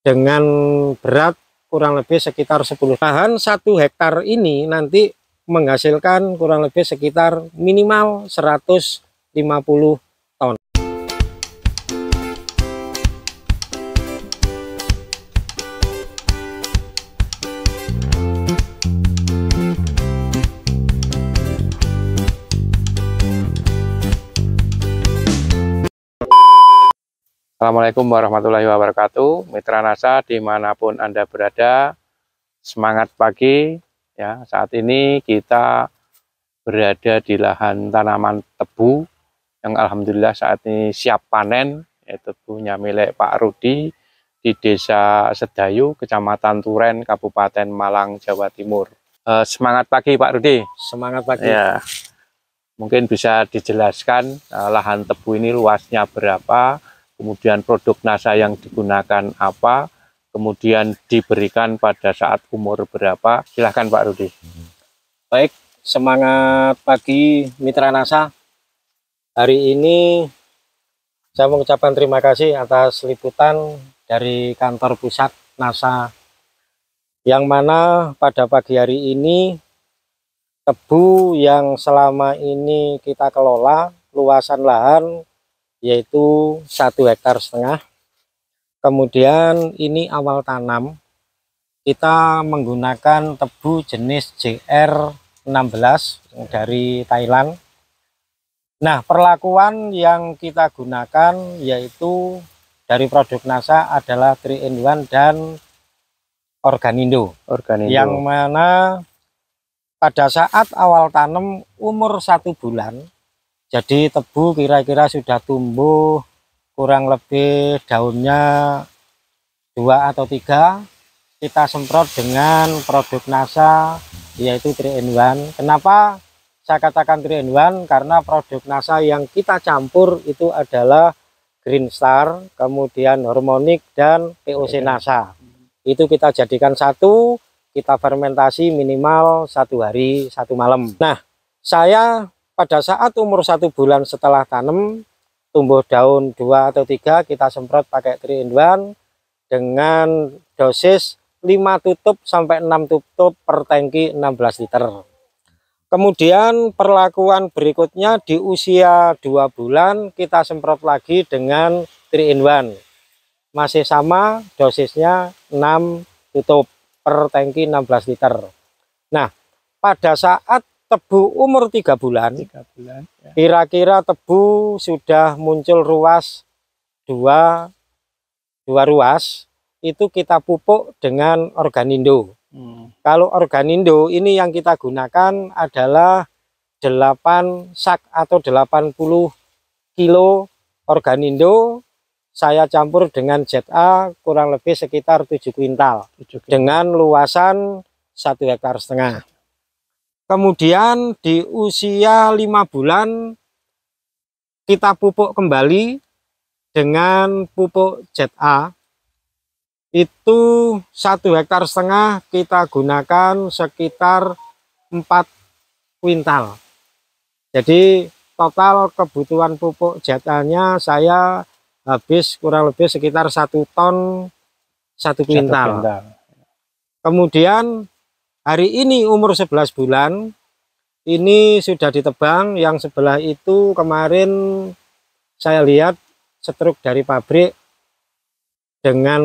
dengan berat kurang lebih sekitar 10 lahan 1 hektar ini nanti menghasilkan kurang lebih sekitar minimal 150 ton. Assalamualaikum warahmatullahi wabarakatuh. Mitra NASA dimanapun Anda berada, semangat pagi ya. Saat ini kita berada di lahan tanaman tebu yang alhamdulillah saat ini siap panen, yaitu tebunya milik Pak Rudi di Desa Sedayu, Kecamatan Turen, Kabupaten Malang, Jawa Timur. Semangat pagi Pak Rudi. Semangat pagi. Ya, mungkin bisa dijelaskan lahan tebu ini luasnya berapa, kemudian produk NASA yang digunakan apa, kemudian diberikan pada saat umur berapa. Silahkan Pak Rudi. Baik, semangat pagi Mitra NASA. Hari ini saya mengucapkan terima kasih atas liputan dari kantor pusat NASA, yang mana pada pagi hari ini tebu yang selama ini kita kelola luasan lahan yaitu 1,5 hektar. Kemudian ini awal tanam, kita menggunakan tebu jenis JR16 dari Thailand. Nah, perlakuan yang kita gunakan yaitu dari produk NASA adalah 3-in-1 dan Organindo. Yang mana pada saat awal tanam umur 1 bulan, jadi tebu kira-kira sudah tumbuh kurang lebih daunnya 2 atau 3. Kita semprot dengan produk NASA yaitu 3-in-1. Kenapa saya katakan 3-in-1? Karena produk NASA yang kita campur itu adalah Green Star, kemudian Hormonic dan POC NASA. Itu kita jadikan satu, kita fermentasi minimal 1 hari 1 malam. Nah, saya pada saat umur 1 bulan setelah tanam, tumbuh daun 2 atau 3, kita semprot pakai 3-in-1 dengan dosis 5 tutup sampai 6 tutup per tangki 16 liter. Kemudian perlakuan berikutnya di usia 2 bulan kita semprot lagi dengan 3-in-1. Masih sama dosisnya 6 tutup per tangki 16 liter. Nah, pada saat tebu umur 3 bulan, kira-kira tebu sudah muncul ruas 2 ruas, itu kita pupuk dengan Organindo. Kalau Organindo ini yang kita gunakan adalah 8 sak atau 80 kilo Organindo. Saya campur dengan ZA kurang lebih sekitar 7 kuintal dengan luasan 1,5 hektar. Kemudian di usia 5 bulan kita pupuk kembali dengan pupuk ZA. Itu 1,5 hektar kita gunakan sekitar 4 kuintal. Jadi total kebutuhan pupuk ZA-nya saya habis kurang lebih sekitar 1 ton 1 kuintal. Kemudian hari ini umur 11 bulan, ini sudah ditebang. Yang sebelah itu kemarin saya lihat setruk dari pabrik dengan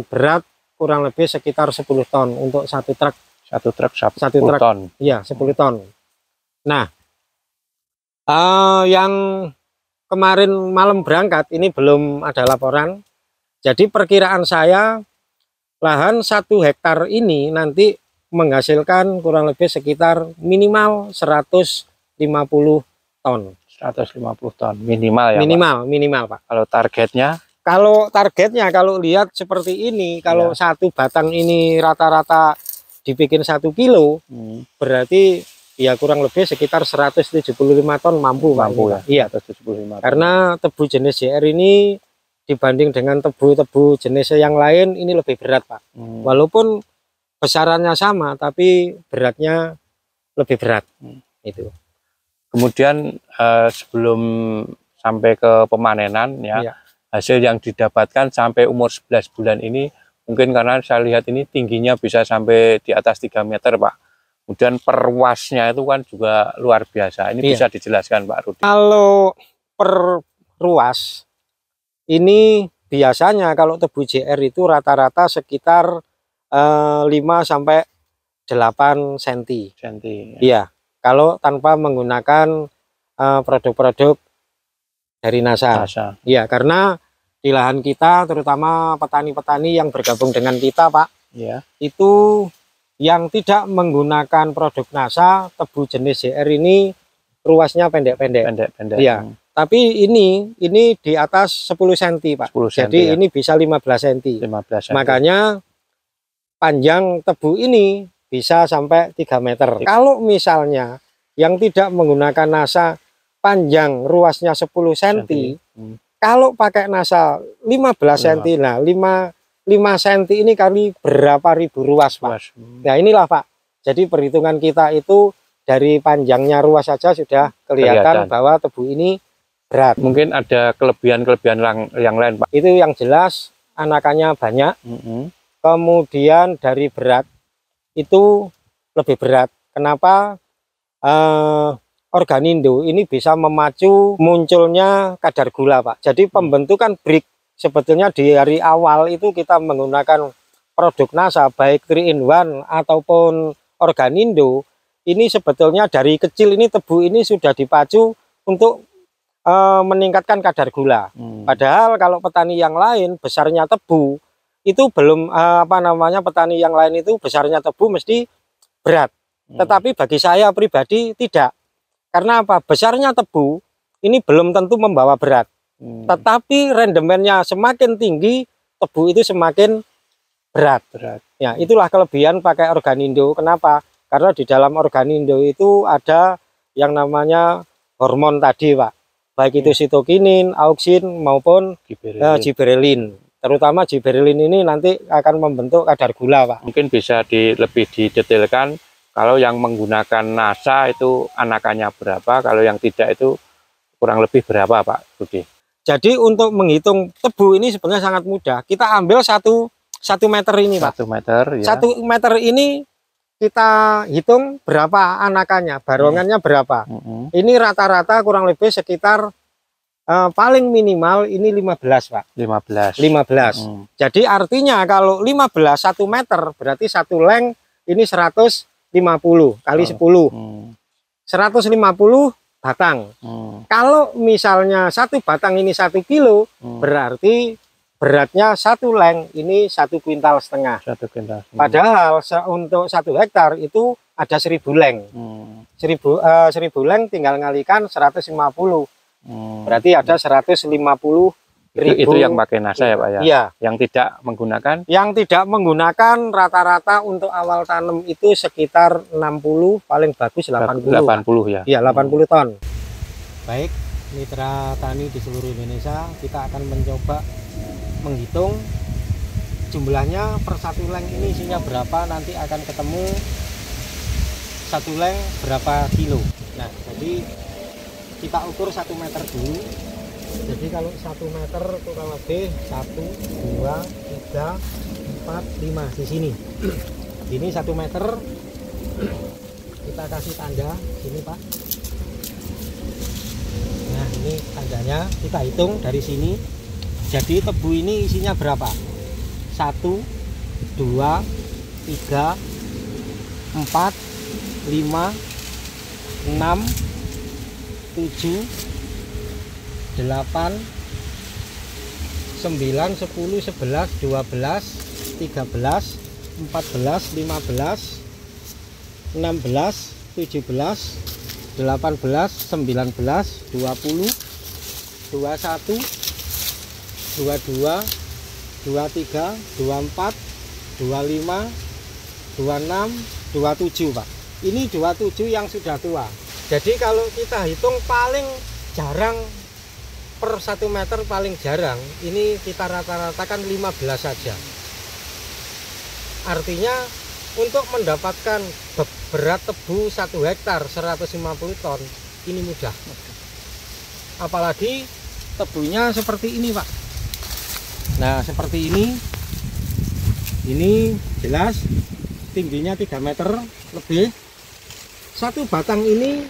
berat kurang lebih sekitar 10 ton untuk satu truk. Satu truk ton. Iya, 10 ton. Nah, yang kemarin malam berangkat ini belum ada laporan. Jadi perkiraan saya lahan 1 hektar ini nanti menghasilkan kurang lebih sekitar minimal 150 ton. 150 ton minimal ya, minimal Pak. Kalau targetnya? Kalau lihat seperti ini, kalau satu batang ini rata-rata dibikin 1 kilo, berarti ya kurang lebih sekitar 175 ton mampu ya. Iya, 175 ton. Karena tebu jenis JR ini dibanding dengan tebu-tebu jenis yang lain ini lebih berat Pak. Walaupun besarannya sama tapi beratnya lebih berat. Itu. Kemudian sebelum sampai ke pemanenan ya, hasil yang didapatkan sampai umur 11 bulan ini Mungkin karena saya lihat ini tingginya bisa sampai di atas 3 meter, Pak. Kemudian perluasnya itu kan juga luar biasa. Ini bisa dijelaskan, Pak Rudi. Kalau perluas, ini biasanya kalau tebu JR itu rata-rata sekitar 5 sampai 8 cm. Iya, kalau tanpa menggunakan produk-produk dari NASA. Iya, karena di lahan kita, terutama petani-petani yang bergabung dengan kita, Pak, ya, itu yang tidak menggunakan produk NASA, tebu jenis JR ini ruasnya pendek-pendek. Iya. Tapi ini di atas 10 cm, Pak. 10 cm, jadi ya, ini bisa 15 cm. Makanya panjang tebu ini bisa sampai 3 meter. Kalau misalnya yang tidak menggunakan NASA panjang ruasnya 10 cm, kalau pakai NASA 15 cm, nah 5 cm ini kali berapa ribu ruas, Pak. Nah inilah, Pak. Jadi perhitungan kita itu dari panjangnya ruas saja sudah kelihatan bahwa tebu ini berat. Mungkin ada kelebihan-kelebihan yang lain, Pak. Itu yang jelas anakannya banyak. Kemudian dari berat itu lebih berat. Kenapa? Organindo ini bisa memacu munculnya kadar gula, Pak. Jadi pembentukan brick sebetulnya di hari awal itu kita menggunakan produk NASA baik 3-in-1 ataupun Organindo. Ini sebetulnya dari kecil ini tebu ini sudah dipacu untuk meningkatkan kadar gula. Padahal kalau petani yang lain besarnya tebu itu belum petani yang lain itu besarnya tebu mesti berat. Tetapi bagi saya pribadi tidak. Karena apa? Besarnya tebu ini belum tentu membawa berat. Tetapi rendemennya semakin tinggi, tebu itu semakin berat. Ya, itulah kelebihan pakai Organindo. Kenapa? Karena di dalam Organindo itu ada yang namanya hormon tadi, Pak. Baik itu sitokinin, auksin maupun giberelin. Terutama giberelin ini nanti akan membentuk kadar gula, Pak. Mungkin bisa lebih didetailkan kalau yang menggunakan NASA itu anakannya berapa, kalau yang tidak itu kurang lebih berapa, Pak Rudi? Jadi untuk menghitung tebu ini sebenarnya sangat mudah. Kita ambil 1 meter ini, Pak. 1 meter, ya. 1 meter ini kita hitung berapa anakannya, barongannya berapa. Ini rata-rata kurang lebih sekitar paling minimal ini 15, Pak. 15. Jadi artinya kalau 15 1 meter berarti 1 leng ini 150 kali 10. 150 batang. Kalau misalnya 1 batang ini 1 kilo, berarti beratnya 1 leng ini 1,5 kuintal. Padahal untuk 1 hektar itu ada 1000 leng. 1000 leng tinggal ngalikan 150. Berarti ada 150.000. Itu yang pakai NASA ya, Pak ya? Iya. Yang tidak menggunakan? Yang tidak menggunakan rata-rata untuk awal tanam itu sekitar 60, paling bagus 80. 80 ya? Iya, 80 ton. Baik, mitra tani di seluruh Indonesia, kita akan mencoba menghitung jumlahnya per 1 leng ini isinya berapa, nanti akan ketemu 1 leng berapa kilo. Nah, jadi kita ukur 1 meter dulu. Jadi kalau 1 meter kurang lebih 1, 2, 3, 4, 5 di sini. Ini 1 meter. Kita kasih tanda sini, Pak. Nah, ini tandanya kita hitung dari sini. Jadi tebu ini isinya berapa? 1, 2, 3, 4, 5, 6, 7, 8, 9, 10, 11, 12, 13, 14, 15, 16, 17, 18, 19, 20, 21, 22, 23, 24, 25, 26, 27, Pak. Ini 27 yang sudah tua. Jadi kalau kita hitung paling jarang per 1 meter, paling jarang ini kita rata-ratakan 15 saja. Artinya untuk mendapatkan berat tebu 1 hektar 150 ton ini mudah. Apalagi tebunya seperti ini, Pak. Nah, seperti ini. Ini jelas tingginya 3 meter lebih. Satu batang ini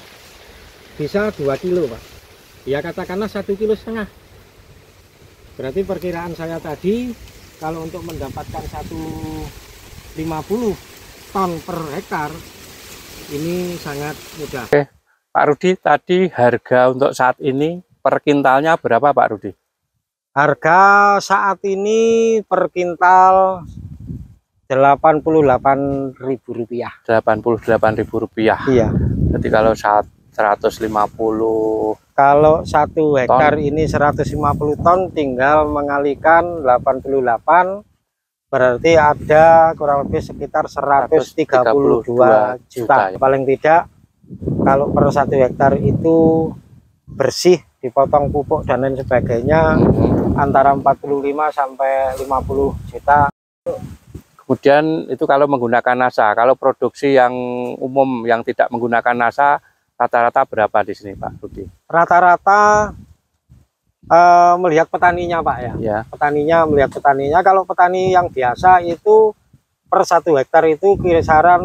bisa 2 kilo Pak. Ya katakanlah 1,5 kilo. Berarti perkiraan saya tadi kalau untuk mendapatkan 150 ton per hektar ini sangat mudah. Oke, Pak Rudi, tadi harga untuk saat ini per kintalnya berapa Pak Rudi? Harga saat ini per kintal Rp88.000. Rp88.000. Iya. Jadi kalau 150, Kalau 1 hektar ini 150 ton, tinggal mengalikan 88, berarti ada kurang lebih sekitar 132 juta. Paling tidak kalau per 1 hektar itu bersih, dipotong pupuk dan lain sebagainya, antara 45 sampai 50 juta. Kemudian itu kalau menggunakan NASA. Kalau produksi yang umum yang tidak menggunakan NASA, rata-rata berapa di sini Pak Rudi? Rata-rata melihat petaninya Pak ya. Ya. Petaninya melihat petaninya. Kalau petani yang biasa itu per 1 hektar itu kisaran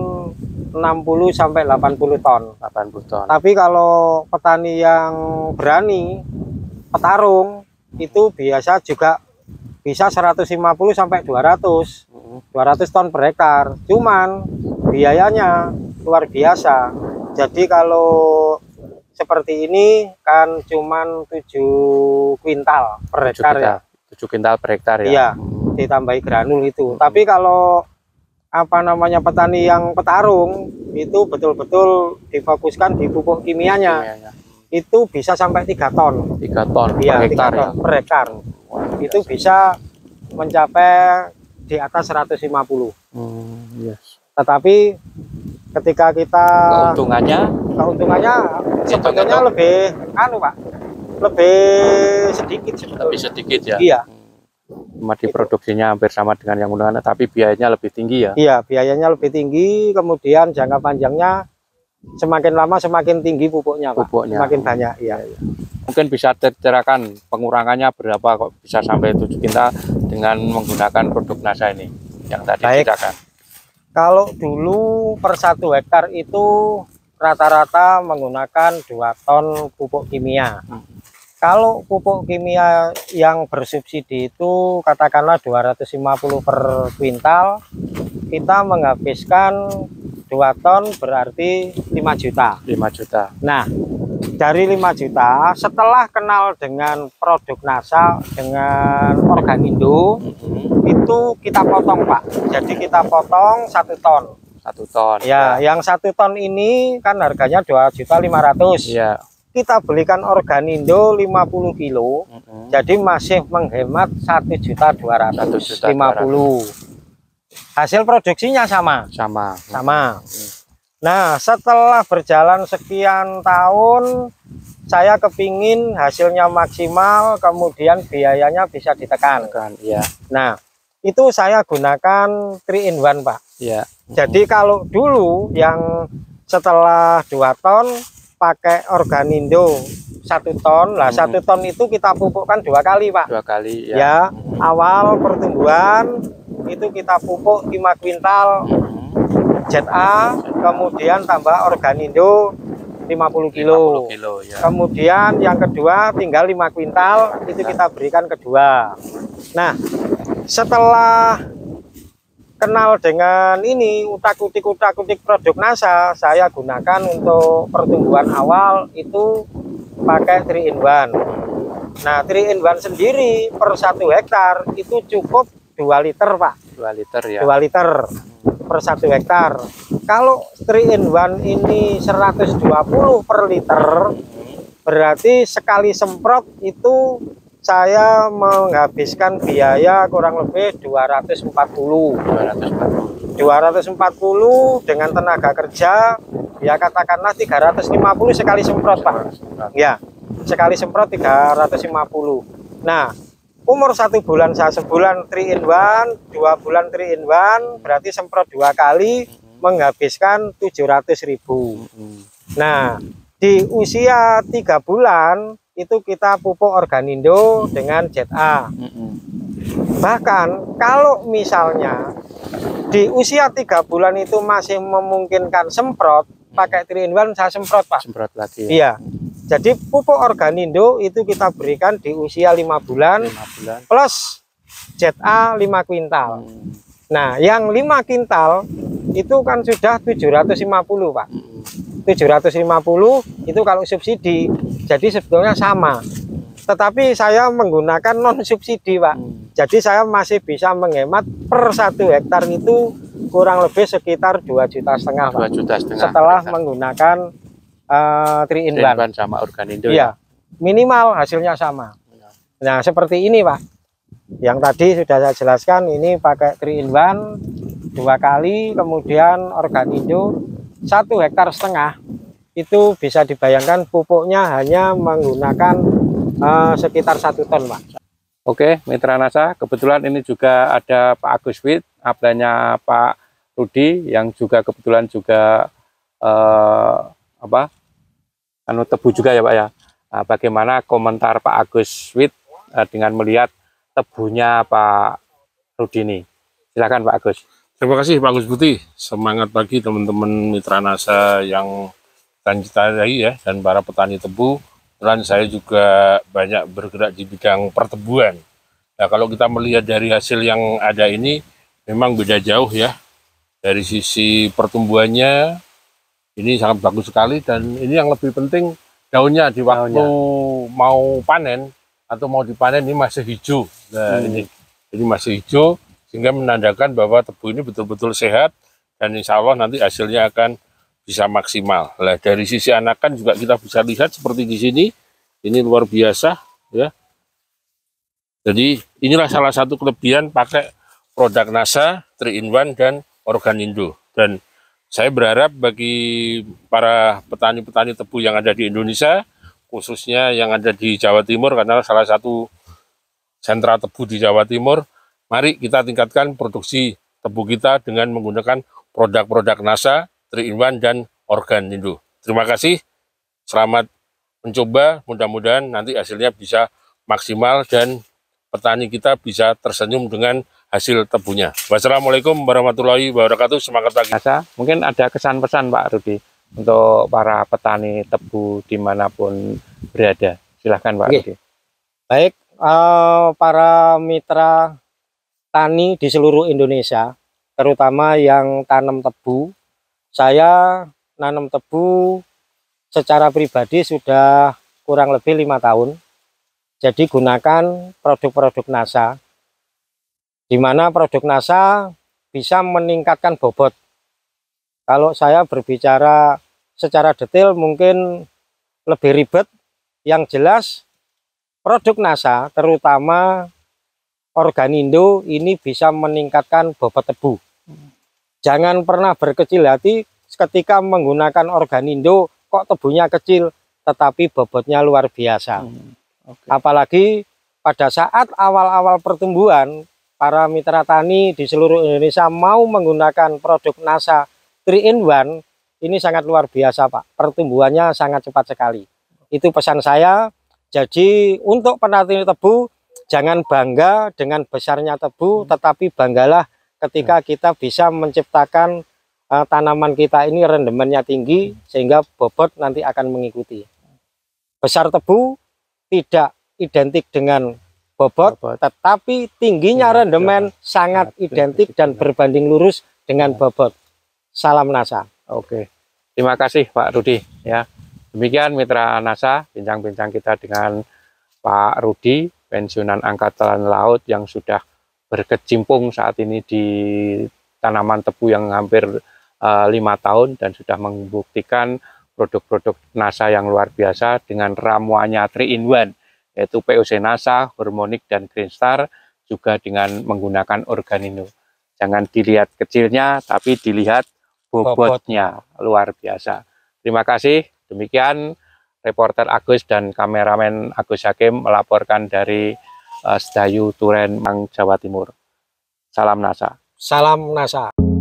60 sampai 80 ton. 80 ton. Tapi kalau petani yang berani, petarung, itu biasa juga bisa 150 sampai 200 ton per hektar. Cuman biayanya luar biasa. Jadi kalau seperti ini kan cuman 7 kuintal per hektar ya. 7 kuintal per hektar ya. Iya, ditambahi granul itu. Tapi kalau petani yang petarung itu betul-betul difokuskan di pupuk kimianya. Itu bisa sampai 3 ton. 3 ton Iya, per hektar. 3 ton per hektar. Itu bisa mencapai di atas 150. Yes. Tetapi ketika kita keuntungannya sebetulnya lebih Pak, lebih sedikit sebetulnya. Lebih sedikit ya. Iya. Cuma diproduksinya hampir sama dengan yang undangan, tapi biayanya lebih tinggi ya. Iya, biayanya lebih tinggi, kemudian jangka panjangnya semakin lama semakin tinggi pupuknya Pak. Semakin banyak. Iya. Mungkin bisa diterangkan pengurangannya berapa kok bisa sampai 7 kintal dengan menggunakan produk NASA ini yang tadi dikatakan. Kalau dulu per 1 hektar itu rata-rata menggunakan 2 ton pupuk kimia. Kalau pupuk kimia yang bersubsidi itu katakanlah 250 per kuintal, kita menghabiskan 2 ton berarti 5 juta. 5 juta. Nah, dari 5 juta setelah kenal dengan produk NASA dengan Organindo, itu kita potong Pak. Jadi kita potong 1 ton. 1 ton. Ya, yang 1 ton ini kan harganya 2.500.000. Iya. Kita belikan Organindo 50 kilo. Jadi masih menghemat 1.250.000. Hasil produksinya sama. Nah, setelah berjalan sekian tahun, saya kepingin hasilnya maksimal, kemudian biayanya bisa ditekan. Ya. Nah, itu saya gunakan 3-in-1 Pak. Ya. Jadi kalau dulu yang setelah 2 ton pakai Organindo 1 ton, lah 1 ton itu kita pupukkan 2 kali Pak. 2 kali ya. Ya, awal pertumbuhan itu kita pupuk 5 kuintal ZA, kemudian tambah Organindo 50 kilo. Ya. Kemudian yang kedua tinggal 5 kuintal itu kita berikan kedua. Nah, setelah kenal dengan ini utak-utik produk NASA, saya gunakan untuk pertumbuhan awal itu pakai 3-in-1. Nah, 3-in-1 sendiri per 1 hektar itu cukup 2 liter Pak. 2 liter ya. 2 liter per 1 hektar. Kalau 3-in-1 ini 120 per liter, berarti sekali semprot itu saya menghabiskan biaya kurang lebih 240 dengan tenaga kerja ya katakanlah 350 sekali semprot Pak. Ya, sekali semprot 350. Nah, umur 1 bulan saya sebulan 3-in-1, 2 bulan 3-in-1, berarti semprot 2 kali menghabiskan 700.000. Nah, di usia 3 bulan itu kita pupuk Organindo dengan ZA. Bahkan kalau misalnya di usia 3 bulan itu masih memungkinkan semprot, pakai 3-in-1 saya semprot, Pak. Semprot lagi. Iya. Jadi pupuk Organindo itu kita berikan di usia 5 bulan, 5 bulan. plus ZA 5 kuintal. Nah, yang 5 kintal itu kan sudah 750, Pak. 750 itu kalau subsidi. Jadi sebetulnya sama. Tetapi saya menggunakan non subsidi, Pak. Jadi saya masih bisa menghemat per 1 hektar itu kurang lebih sekitar 2,5 juta, Pak. 2,5 juta Setelah menggunakan 3-in-1 sama Organindo. Iya, minimal hasilnya sama. Nah, seperti ini, Pak. Yang tadi sudah saya jelaskan, ini pakai 3-in-1 2 kali, kemudian Organindo 1,5 hektar itu bisa dibayangkan pupuknya hanya menggunakan sekitar 1 ton, Pak. Oke, Mitra NASA, kebetulan ini juga ada Pak Agus Wit, upline-nya Pak Rudi, yang juga kebetulan juga tebu juga ya, Pak ya. Nah, bagaimana komentar Pak Agus Wit dengan melihat tebunya Pak Rudi ini? Silakan Pak Agus. Terima kasih Pak Agus Putih. Semangat pagi teman-teman Mitra NASA yang tadi ya, dan para petani tebu. Dan saya juga banyak bergerak di bidang pertebuan. Nah, kalau kita melihat dari hasil yang ada ini, memang beda jauh ya. Dari sisi pertumbuhannya, ini sangat bagus sekali. Dan ini yang lebih penting, daunnya di waktu mau panen atau mau dipanen ini masih hijau. Nah, ini masih hijau, sehingga menandakan bahwa tebu ini betul-betul sehat. Dan insya Allah nanti hasilnya akan bisa maksimal. Nah, dari sisi anakan juga kita bisa lihat seperti di sini, ini luar biasa ya. Jadi inilah salah satu kelebihan pakai produk NASA 3-in-1 dan Organindo. Dan saya berharap bagi para petani-petani tebu yang ada di Indonesia, khususnya yang ada di Jawa Timur, karena salah satu sentra tebu di Jawa Timur, mari kita tingkatkan produksi tebu kita dengan menggunakan produk-produk NASA 3-in-1 dan Organindo. Terima kasih, selamat mencoba, mudah-mudahan nanti hasilnya bisa maksimal dan petani kita bisa tersenyum dengan hasil tebunya. Wassalamualaikum warahmatullahi wabarakatuh, semangat pagi. Mungkin ada kesan-pesan Pak Rudi untuk para petani tebu dimanapun berada. Silahkan Pak Rudi. Baik, para mitra tani di seluruh Indonesia, terutama yang tanam tebu, saya nanam tebu secara pribadi sudah kurang lebih 5 tahun. Jadi gunakan produk-produk NASA, di mana produk NASA bisa meningkatkan bobot. Kalau saya berbicara secara detail mungkin lebih ribet. Yang jelas produk NASA terutama Organindo ini bisa meningkatkan bobot tebu. Jangan pernah berkecil hati ketika menggunakan Organindo, kok tebunya kecil, tetapi bobotnya luar biasa. Apalagi pada saat awal-awal pertumbuhan, para mitra tani di seluruh Indonesia mau menggunakan produk NASA 3-in-1, ini sangat luar biasa Pak. Pertumbuhannya sangat cepat sekali. Itu pesan saya. Jadi untuk petani tebu, jangan bangga dengan besarnya tebu, tetapi banggalah ketika kita bisa menciptakan tanaman kita ini rendemennya tinggi sehingga bobot nanti akan mengikuti. Besar tebu tidak identik dengan bobot, tetapi tingginya rendemen sangat identik dan berbanding lurus dengan bobot. Salam NASA. Oke. Terima kasih Pak Rudi ya. Demikian Mitra NASA, bincang-bincang kita dengan Pak Rudi, pensiunan Angkatan Laut yang sudah berkecimpung saat ini di tanaman tebu yang hampir 5 tahun dan sudah membuktikan produk-produk NASA yang luar biasa dengan ramuannya 3-in-1, yaitu POC NASA, Hormonic, dan Green Star, juga dengan menggunakan Organindo. Jangan dilihat kecilnya, tapi dilihat bobotnya, luar biasa. Terima kasih, demikian reporter Agus dan kameramen Agus Hakim melaporkan dari Sedayu, Turen, Jawa Timur. Salam NASA. Salam NASA.